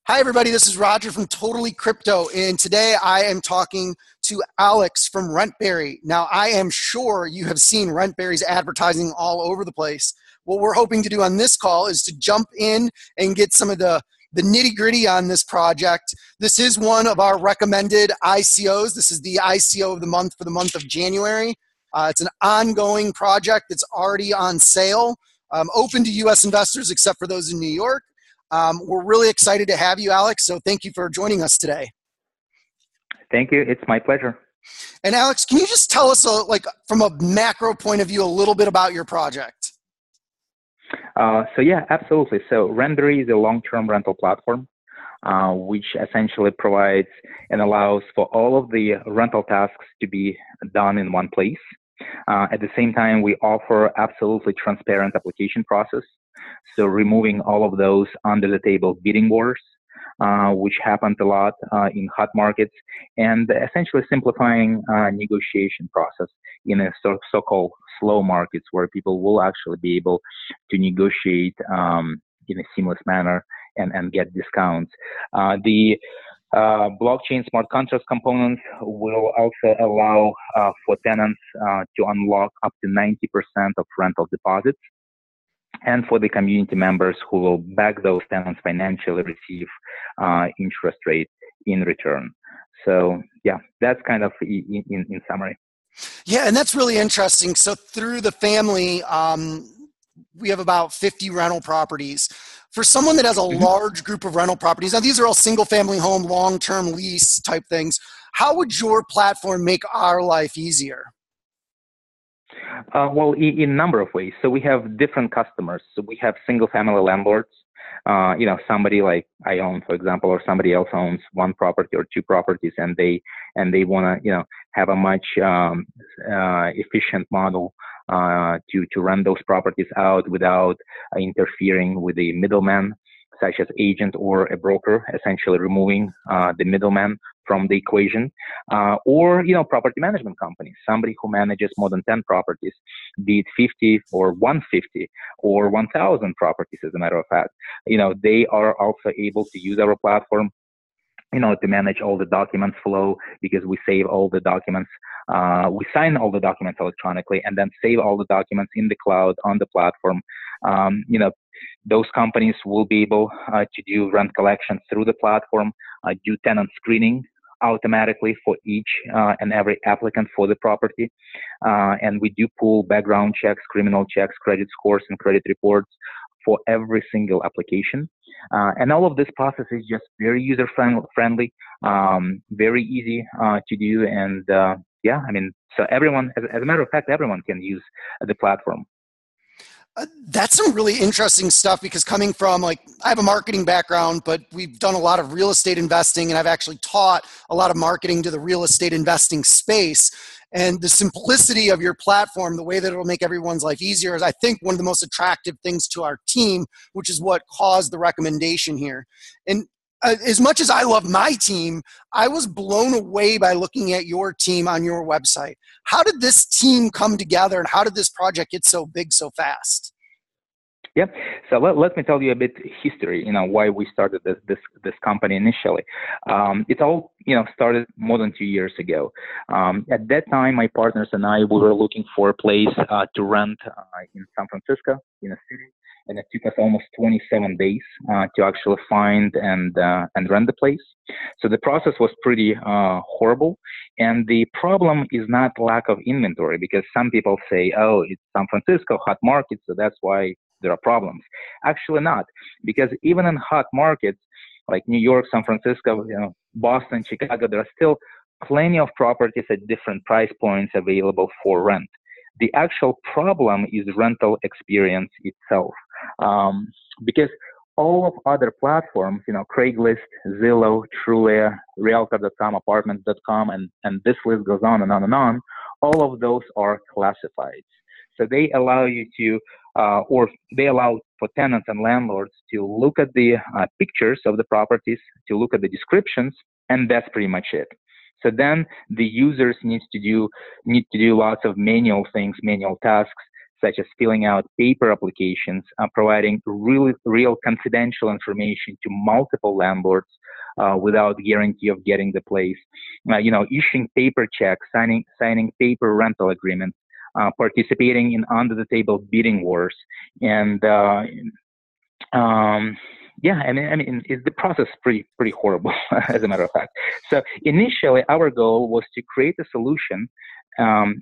Hi, everybody. This is Roger from Totally Crypto, and today I am talking to Alex from Rentberry. Now, I am sure you have seen Rentberry's advertising all over the place. What we're hoping to do on this call is to jump in and get some of the nitty-gritty on this project. This is one of our recommended ICOs. This is the ICO of the month for the month of January. It's an ongoing project that's already on sale, open to U.S. investors except for those in New York. We're really excited to have you, Alex, so thank you for joining us today. Thank you. It's my pleasure. And Alex, can you just tell us, from a macro point of view, a little bit about your project? Yeah, absolutely. So Rentberry is a long-term rental platform, which essentially provides and allows for all of the rental tasks to be done in one place. At the same time, we offer absolutely transparent application process. So removing all of those under the table bidding wars, which happened a lot in hot markets, and essentially simplifying negotiation process in a so-called slow markets where people will actually be able to negotiate in a seamless manner and get discounts. The blockchain smart contract components will also allow for tenants to unlock up to 90% of rental deposits. And for the community members who will back those tenants financially receive interest rate in return. So yeah, that's kind of in summary. Yeah, and that's really interesting. So through the family, we have about 50 rental properties. For someone that has a large group of rental properties, now these are all single family home, long-term lease type things, how would your platform make our life easier? Well, in a number of ways. So we have different customers. So we have single family landlords, somebody like I own, for example, or somebody else owns one property or two properties, and they want to, have a much efficient model to rent those properties out without interfering with the middleman, such as agent or a broker, essentially removing the middleman from the equation, or property management companies, somebody who manages more than 10 properties, be it 50 or 150 or 1,000 properties, as a matter of fact. They are also able to use our platform, to manage all the documents flow, because we save all the documents, we sign all the documents electronically, and then save all the documents in the cloud on the platform. Those companies will be able to do rent collection through the platform, do tenant screening automatically for each and every applicant for the property. And we do pull background checks, criminal checks, credit scores, and credit reports for every single application. And all of this process is just very user-friendly, very easy to do. And so everyone, as a matter of fact, everyone can use the platform. That's some really interesting stuff, because coming from I have a marketing background, but we've done a lot of real estate investing, and I've actually taught a lot of marketing to the real estate investing space. And the simplicity of your platform, the way that it'll make everyone's life easier, is I think one of the most attractive things to our team, which is what caused the recommendation here. And as much as I love my team, I was blown away by looking at your team on your website. How did this team come together, and how did this project get so big so fast? Yeah, so let me tell you a bit history. Why we started this company initially. It all started more than 2 years ago. At that time, my partners and I, we were looking for a place to rent in San Francisco, in a city. And it took us almost 27 days to actually find and rent the place. So the process was pretty horrible. And the problem is not lack of inventory, because some people say, oh, it's San Francisco, hot market, so that's why there are problems. Actually not, because even in hot markets like New York, San Francisco, Boston, Chicago, there are still plenty of properties at different price points available for rent. The actual problem is rental experience itself, because all of other platforms, Craigslist, Zillow, Trulia, Realtor.com, Apartments.com, and this list goes on and on and on, all of those are classifieds. So they allow you to, or they allow for tenants and landlords to look at the pictures of the properties, to look at the descriptions, and that's pretty much it. So then the users need to do lots of manual things, manual tasks such as filling out paper applications, providing real confidential information to multiple landlords without guarantee of getting the place, issuing paper checks, signing paper rental agreements, participating in under-the-table bidding wars, and the process is pretty horrible, as a matter of fact. So initially, our goal was to create a solution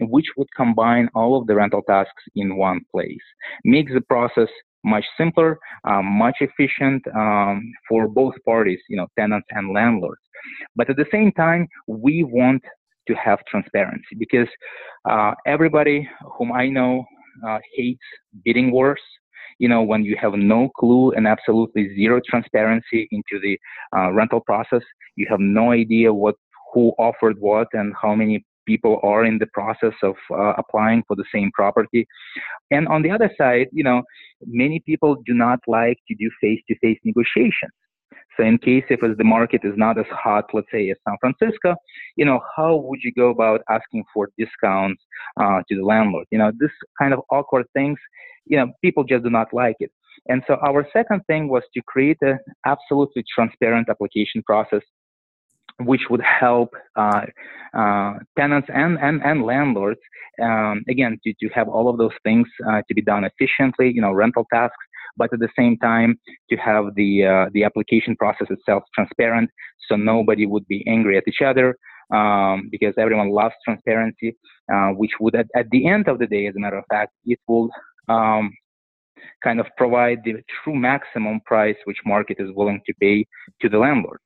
which would combine all of the rental tasks in one place, makes the process much simpler, much efficient for both parties, tenants and landlords. But at the same time, we want to have transparency, because everybody whom I know hates bidding wars. When you have no clue and absolutely zero transparency into the rental process, you have no idea who offered what and how many people are in the process of applying for the same property. And on the other side, many people do not like to do face-to-face negotiations. So in case if the market is not as hot, let's say, as San Francisco, how would you go about asking for discounts to the landlord? This kind of awkward things, people just do not like it. And so our second thing was to create an absolutely transparent application process, which would help tenants and landlords, again, to have all of those things to be done efficiently, rental tasks, but at the same time to have the application process itself transparent, so nobody would be angry at each other, because everyone loves transparency, which would at the end of the day, as a matter of fact, it will kind of provide the true maximum price which market is willing to pay to the landlords.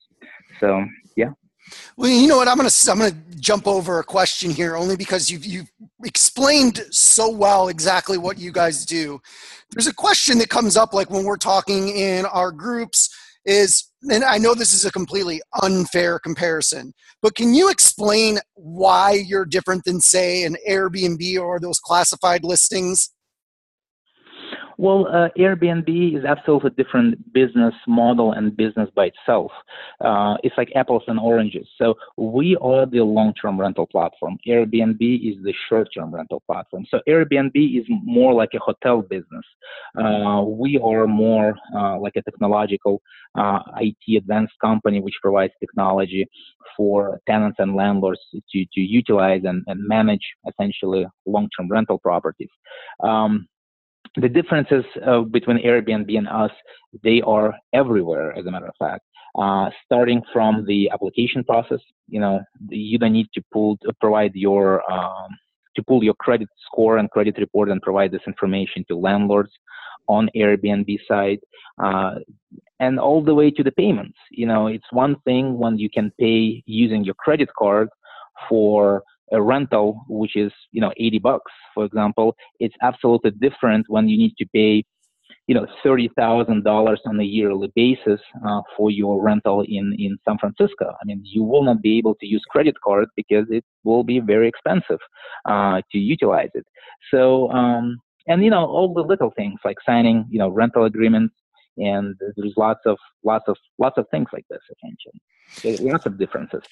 So yeah. Well, you know what? I'm gonna jump over a question here, only because you've explained so well exactly what you guys do. There's a question that comes up, like when we're talking in our groups, and I know this is a completely unfair comparison, but can you explain why you're different than, say, an Airbnb or those classified listings? Well, Airbnb is absolutely different business model and business by itself. It's like apples and oranges. So we are the long-term rental platform. Airbnb is the short-term rental platform. So Airbnb is more like a hotel business. We are more like a technological IT advanced company which provides technology for tenants and landlords to utilize and manage essentially long-term rental properties. The differences between Airbnb and us, they are everywhere, as a matter of fact. Starting from the application process, you don't need to pull your credit score and credit report and provide this information to landlords on Airbnb side, and all the way to the payments. It's one thing when you can pay using your credit card for a rental, which is, $80, for example. It's absolutely different when you need to pay, $30,000 on a yearly basis for your rental in San Francisco. I mean, you will not be able to use credit card because it will be very expensive to utilize it. So, all the little things like signing, rental agreements, and there's lots of things like this, essentially. Lots of differences.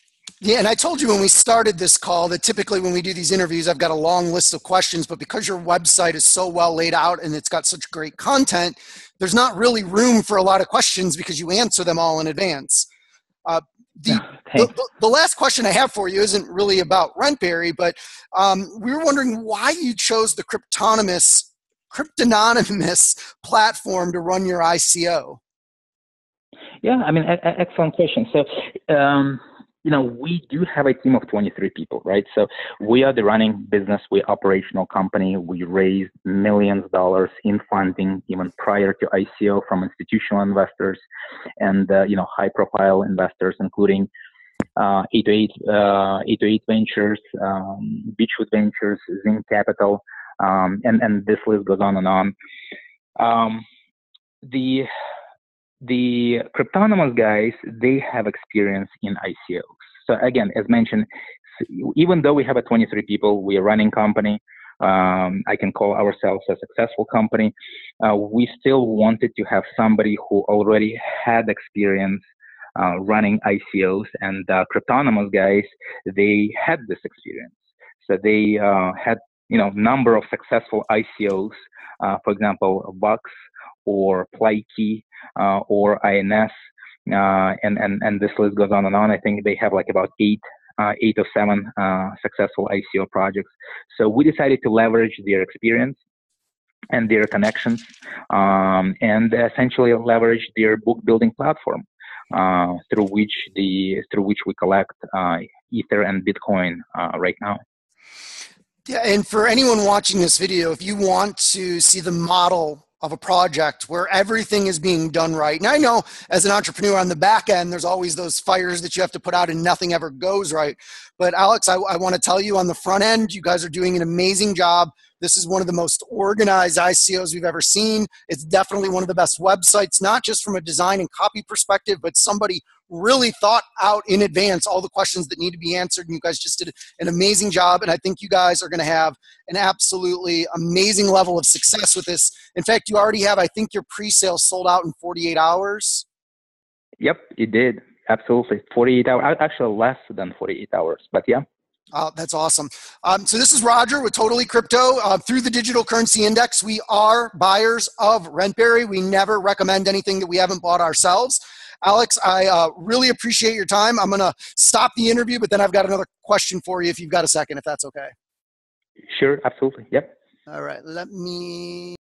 Yeah, and I told you when we started this call that typically when we do these interviews, I've got a long list of questions, but because your website is so well laid out and it's got such great content, there's not really room for a lot of questions because you answer them all in advance. The last question I have for you isn't really about Rentberry, but we were wondering why you chose the cryptonymous platform to run your ICO. Yeah, I mean, excellent question. So, we do have a team of 23 people, right? So we are the running business, we're operational company. We raised millions of dollars in funding even prior to ICO from institutional investors and, high profile investors, including 808 Ventures, Beachwood Ventures, Zinc Capital, and this list goes on and on. The cryptonymous guys, they have experience in ICOs. So again, as mentioned, even though we have 23 people, we are a running company. I can call ourselves a successful company. We still wanted to have somebody who already had experience running ICOs, and cryptonymous guys, they had this experience. So they had number of successful ICOs, for example, Bucks or Plykey or INS, and this list goes on and on. I think they have like about eight or seven successful ICO projects. So we decided to leverage their experience and their connections, and essentially leverage their book building platform, through which we collect Ether and Bitcoin right now. Yeah, and for anyone watching this video, if you want to see the model of a project where everything is being done right, and I know as an entrepreneur on the back end, there's always those fires that you have to put out and nothing ever goes right. But Alex, I want to tell you on the front end, you guys are doing an amazing job. This is one of the most organized ICOs we've ever seen. It's definitely one of the best websites, not just from a design and copy perspective, but somebody really thought out in advance all the questions that need to be answered. And you guys just did an amazing job. And I think you guys are going to have an absolutely amazing level of success with this. In fact, you already have, I think your pre-sale sold out in 48 hours. Yep, it did. Absolutely. 48 hours, actually less than 48 hours, but yeah. That's awesome. So this is Roger with Totally Crypto. Through the Digital Currency Index, we are buyers of Rentberry. We never recommend anything that we haven't bought ourselves. Alex, I really appreciate your time. I'm going to stop the interview, but then I've got another question for you if you've got a second, if that's okay. Sure, absolutely. Yep. All right, let me...